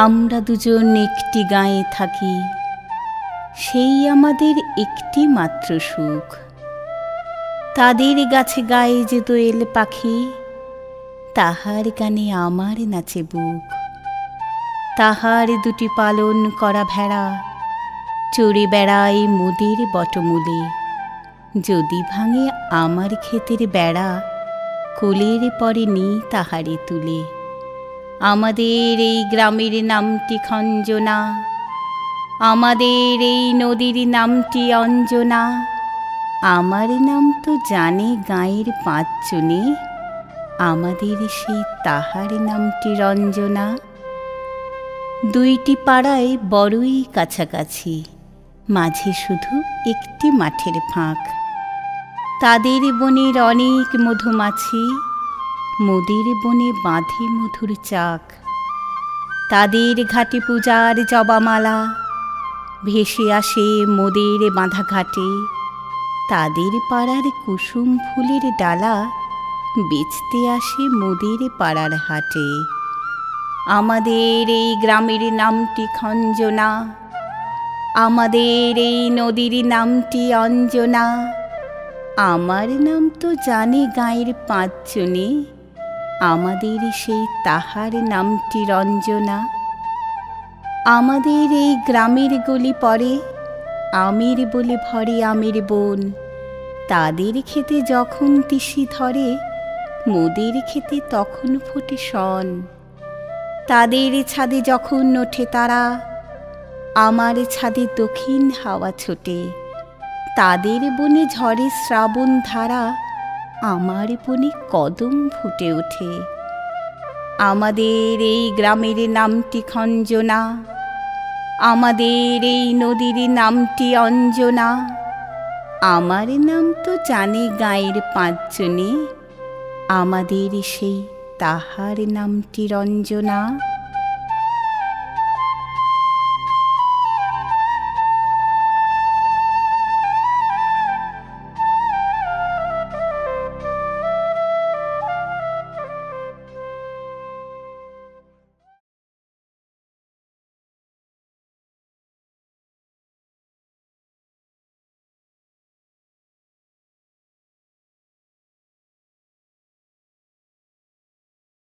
আমরা দুজন একটি গাঁয়ে থাকি, সেই আমাদের একটি মাত্র সুখ। তাদের গাছে গায়ে যে দোয়েল পাখি, তাহার গানে আমার নাচে বুক। তাহার দুটি পালন করা ভেড়া চড়ে বেড়ায় মোদের বটমূলে। যদি ভাঙে আমার ক্ষেতের বেড়া, কোলের পরে নি তাহারে তুলে। আমাদের এই গ্রামের নামটি খঞ্জনা, আমাদের এই নদীর নামটি অঞ্জনা। আমার নাম তো জানে গাঁয়ের পাঁচজনে, আমাদের সেই তাহার নামটি রঞ্জনা। দুইটি পাড়ায় বড়ই কাছাকাছি, মাঝে শুধু একটি মাঠের ফাঁক। তাদের বনের অনেক মধুমাছি, মোদের বনে বাঁধে মধুর চাক। তাদের ঘাটে পূজার জবামালা ভেসে আসে মোদের বাঁধা ঘাটে। তাদের পাড়ার কুসুম ফুলের ডালা বেচতে আসে মোদের পাড়ার হাটে। আমাদের এই গ্রামের নামটি খঞ্জনা, আমাদের এই নদীর নামটি অঞ্জনা। আমার নাম তো জানে গাঁয়ের পাঁচজনে, আমাদের সেই তাহার নামটি রঞ্জনা। আমাদের এই গ্রামের গলি পরে আমের বলে ভরে আমের বন। তাদের খেতে যখন তিসি ধরে, মোদের খেতে তখন ফোটে শন। তাদের ছাদে যখন ওঠে তারা, আমার ছাদে দক্ষিণ হাওয়া ছোটে। তাদের বনে ঝরে শ্রাবণ ধারা, আমার বনে কদম ফুটে ওঠে। আমাদের এই গ্রামের নামটি খঞ্জনা, আমাদের এই নদীর নামটি অঞ্জনা। আমার নাম তো জানে গাঁয়ের পাঁচজনে, আমাদের সেই তাহার নামটি রঞ্জনা।